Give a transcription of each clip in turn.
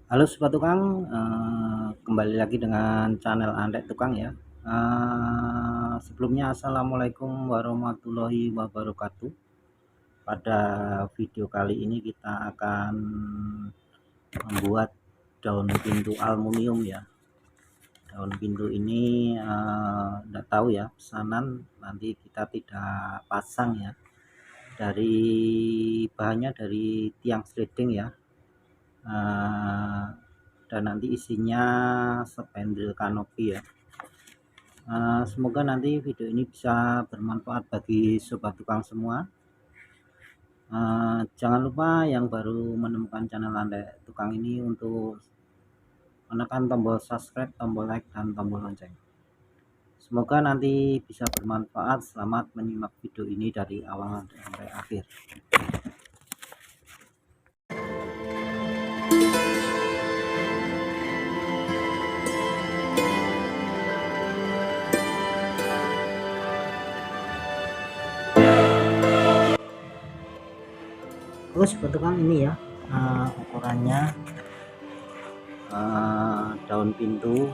Halo Sobat Tukang, kembali lagi dengan channel Andek Tukang ya. Sebelumnya Assalamualaikum warahmatullahi wabarakatuh. Pada video kali ini kita akan membuat daun pintu aluminium ya. Daun pintu ini enggak tahu ya, pesanan nanti kita tidak pasang ya. Dari bahannya dari tiang sliding ya. Dan nanti isinya spandrel kanopi ya. Semoga nanti video ini bisa bermanfaat bagi sobat tukang semua. Jangan lupa yang baru menemukan channel Andek Tukang ini untuk menekan tombol subscribe, tombol like, dan tombol lonceng. Semoga nanti bisa bermanfaat. Selamat menyimak video ini dari awal sampai akhir. Terus bentukan ini ya, ukurannya daun pintu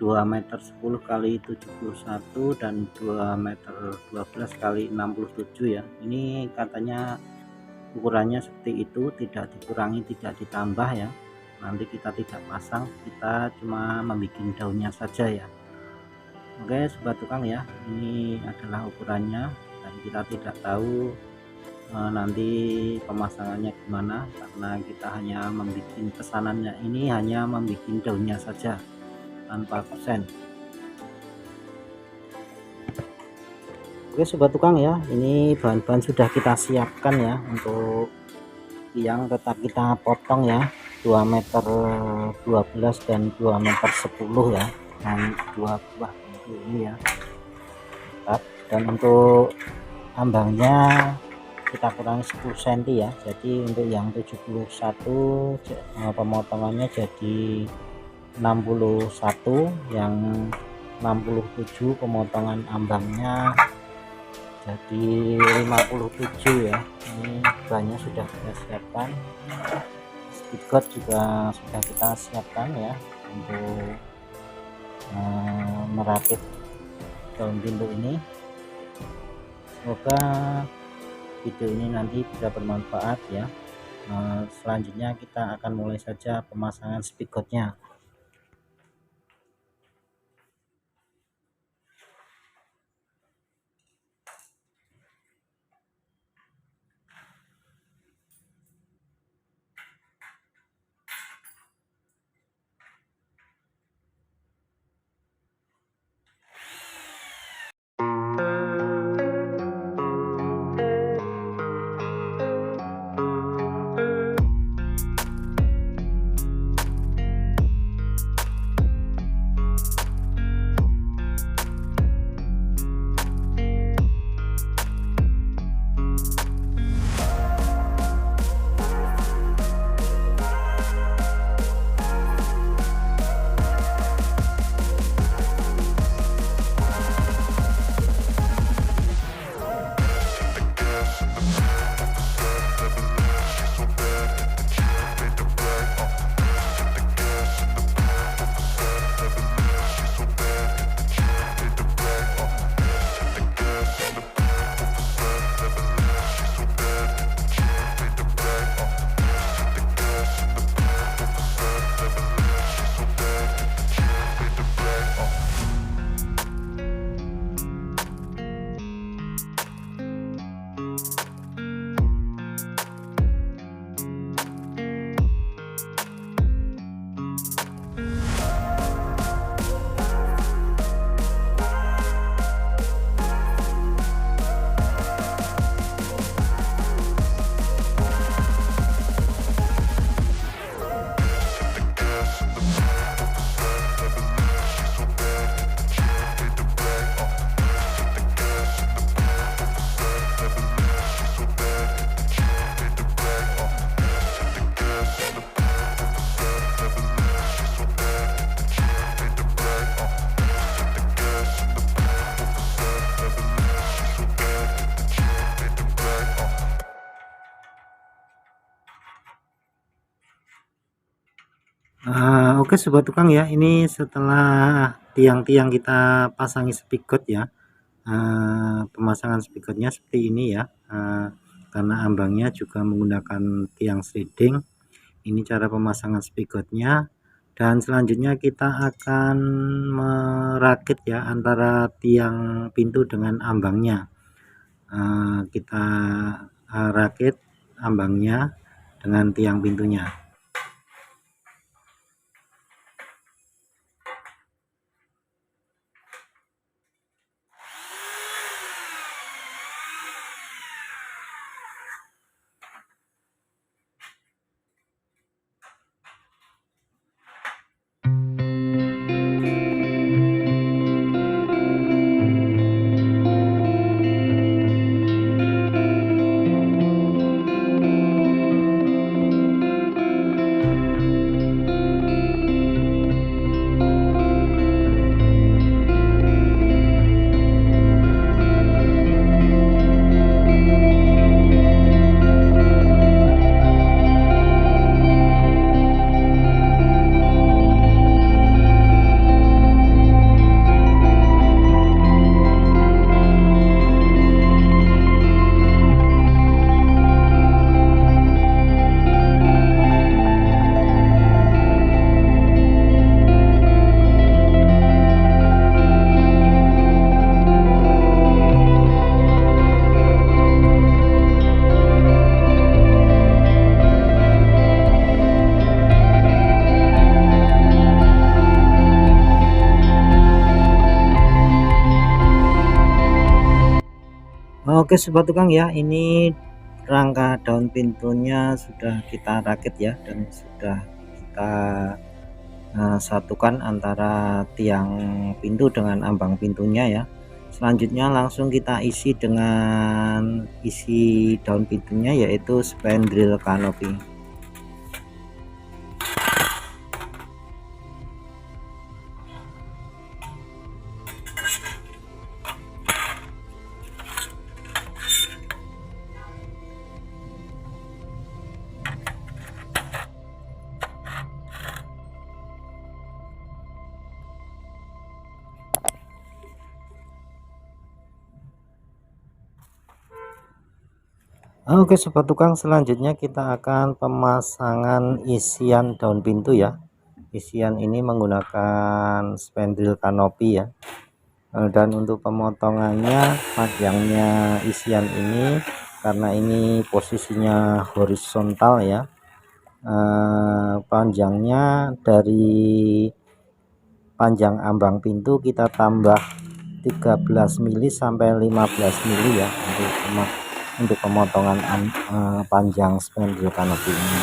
2 meter 10 kali 71 dan 2 meter 12 kali 67 ya. Ini katanya ukurannya seperti itu, tidak dikurangi tidak ditambah ya. Nanti kita tidak pasang, kita cuma membuat daunnya saja ya. Oke sobat tukang ya, ini adalah ukurannya dan kita tidak tahu nanti pemasangannya gimana, karena kita hanya membuat pesanannya ini hanya membuat daunnya saja tanpa kusen. Oke sobat tukang ya, ini bahan-bahan sudah kita siapkan ya. Untuk tiang tetap kita potong ya, 2 meter 12 dan 2 meter 10 ya, dan 2 buah pintu ini ya. Dan untuk ambangnya kita kurangi 10 cm ya. Jadi untuk yang 71 pemotongannya jadi 61, yang 67 pemotongan ambangnya jadi 57 ya. Ini bahannya sudah kita siapkan, spigot juga sudah kita siapkan ya untuk merakit daun pintu ini. Semoga video ini nanti bisa bermanfaat ya. Selanjutnya kita akan mulai saja pemasangan spigotnya. Oke sobat tukang ya, ini setelah tiang-tiang kita pasangi spigot ya, pemasangan spigotnya seperti ini ya, karena ambangnya juga menggunakan tiang sliding. Ini cara pemasangan spigotnya, dan selanjutnya kita akan merakit ya antara tiang pintu dengan ambangnya. Kita rakit ambangnya dengan tiang pintunya. Oke sobat tukang ya, ini rangka daun pintunya sudah kita rakit ya, dan sudah kita satukan antara tiang pintu dengan ambang pintunya ya. Selanjutnya langsung kita isi dengan isi daun pintunya, yaitu spandrel kanopi. Oke sobat tukang, selanjutnya kita akan pemasangan isian daun pintu ya. Isian ini menggunakan spandrel kanopi ya. Dan untuk pemotongannya, panjangnya isian ini, karena ini posisinya horizontal ya, panjangnya dari panjang ambang pintu kita tambah 13 mili sampai 15 mili ya, untuk pemotongan panjang spandrel kanopi ini.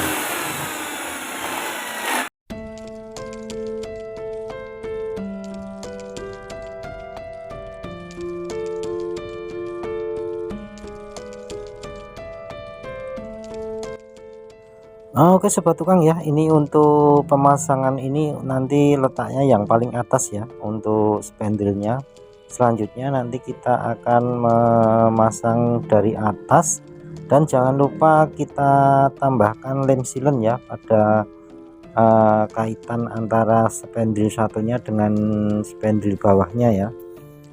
Oke sobat tukang ya, ini untuk pemasangan ini nanti letaknya yang paling atas ya untuk spandrelnya. Selanjutnya nanti kita akan memasang dari atas, dan jangan lupa kita tambahkan lem silen ya pada kaitan antara spandrel satunya dengan spandrel bawahnya ya,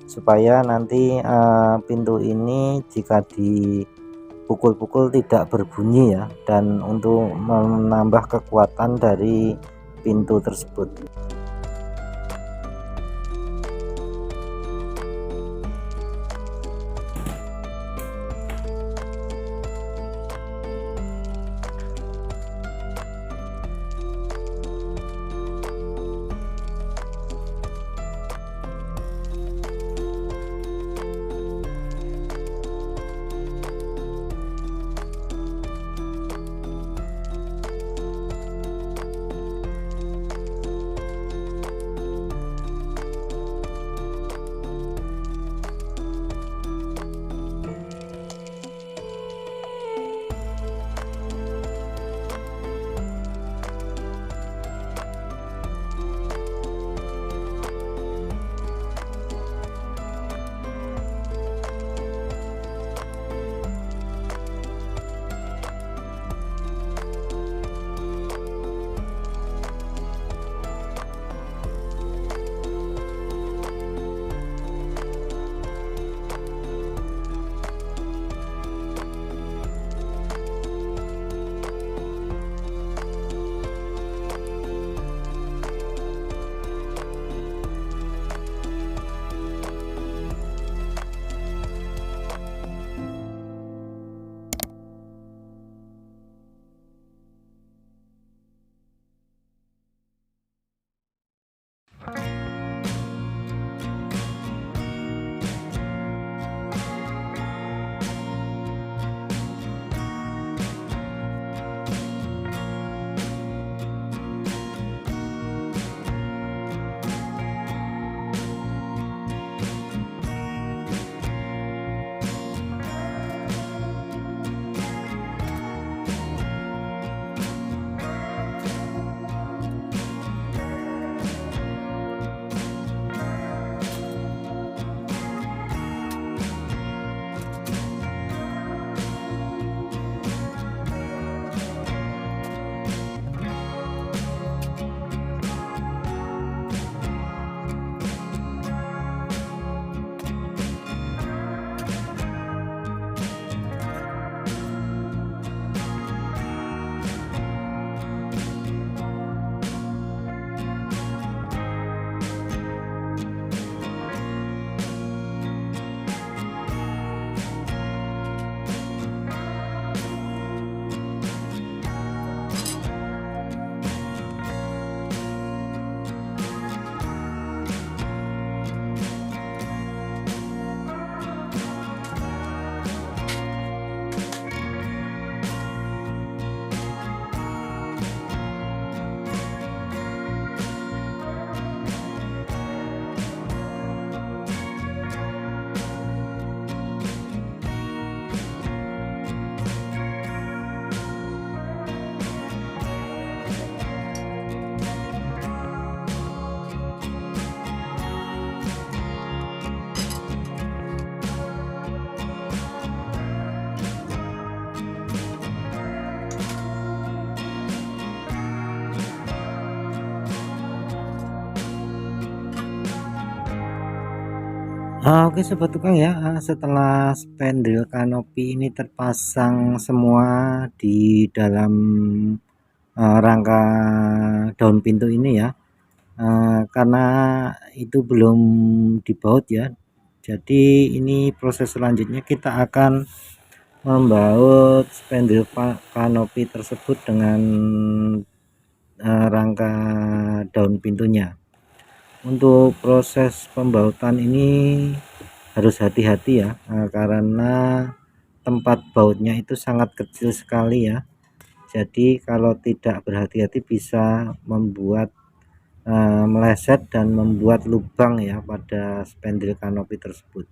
supaya nanti pintu ini jika dipukul-pukul tidak berbunyi ya, dan untuk menambah kekuatan dari pintu tersebut. Oke sobat tukang ya, setelah spandril kanopi ini terpasang semua di dalam rangka daun pintu ini ya, karena itu belum dibaut ya, jadi ini proses selanjutnya kita akan membaut spandril kanopi tersebut dengan rangka daun pintunya. Untuk proses pembautan ini harus hati-hati ya, karena tempat bautnya itu sangat kecil sekali ya, jadi kalau tidak berhati-hati bisa membuat meleset dan membuat lubang ya pada spandril kanopi tersebut.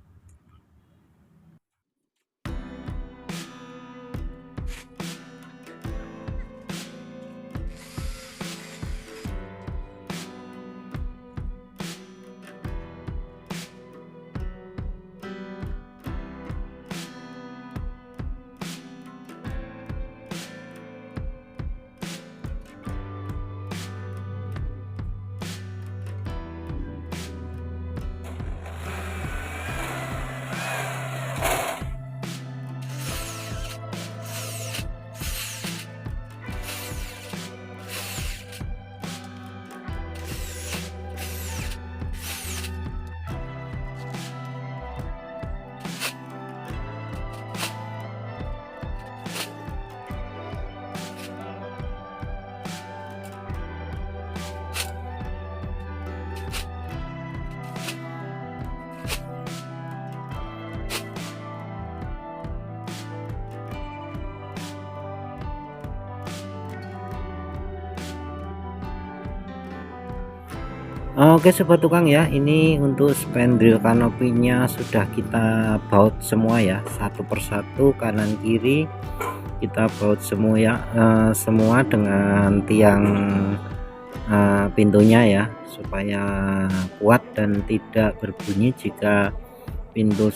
Oke sobat tukang ya, ini untuk spandril kanopinya sudah kita baut semua ya, satu persatu kanan kiri kita baut semua ya, semua dengan tiang pintunya ya, supaya kuat dan tidak berbunyi jika pintu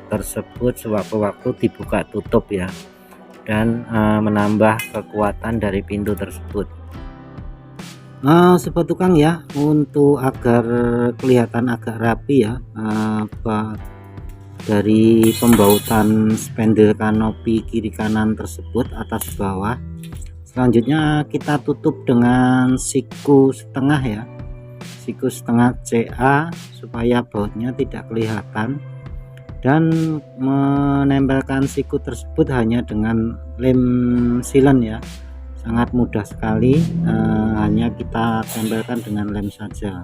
tersebut sewaktu-waktu dibuka tutup ya, dan menambah kekuatan dari pintu tersebut. Sobat tukang ya, untuk agar kelihatan agak rapi ya, dari pembautan spandril kanopi kiri kanan tersebut atas bawah, selanjutnya kita tutup dengan siku setengah ya, siku setengah CA supaya bautnya tidak kelihatan, dan menempelkan siku tersebut hanya dengan lem silen ya, sangat mudah sekali, hanya kita tempelkan dengan lem saja.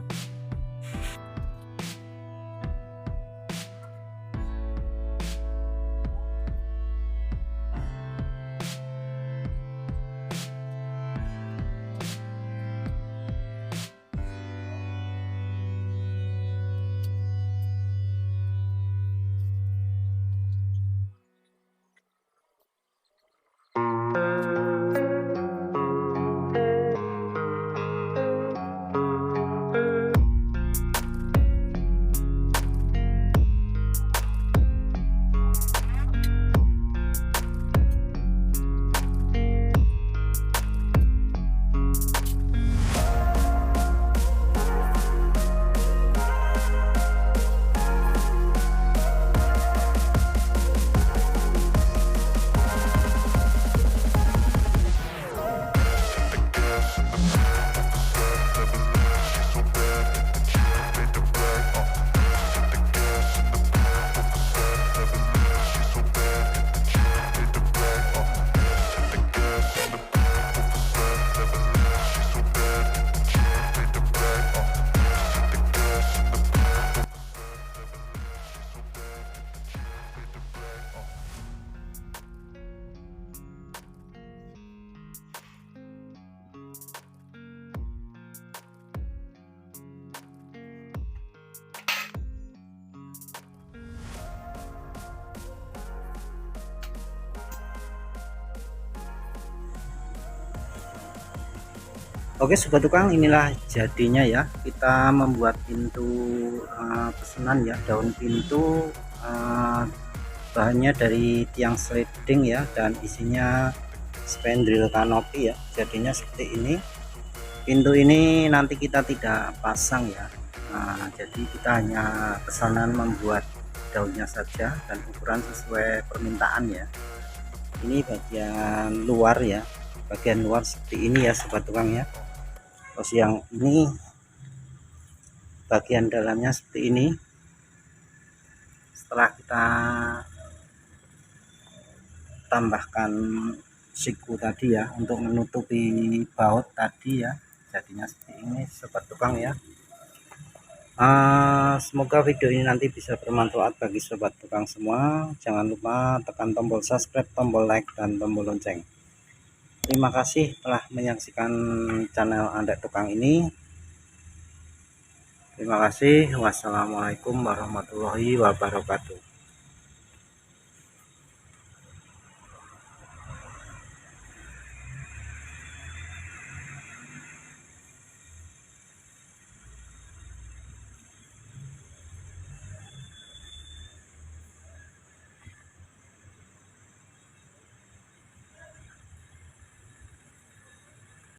Oke sobat tukang, inilah jadinya ya, kita membuat pintu pesanan ya, daun pintu bahannya dari tiang sliding ya, dan isinya spandril kanopi ya, jadinya seperti ini. Pintu ini nanti kita tidak pasang ya, jadi kita hanya pesanan membuat daunnya saja dan ukuran sesuai permintaan ya. Ini bagian luar ya, bagian luar seperti ini ya sobat tukang ya. Terus yang ini bagian dalamnya seperti ini. Setelah kita tambahkan siku tadi ya untuk menutupi baut tadi ya, jadinya seperti ini sobat tukang ya. Semoga video ini nanti bisa bermanfaat bagi sobat tukang semua. Jangan lupa tekan tombol subscribe, tombol like, dan tombol lonceng. Terima kasih telah menyaksikan channel Andek Tukang ini. Terima kasih. Wassalamualaikum warahmatullahi wabarakatuh.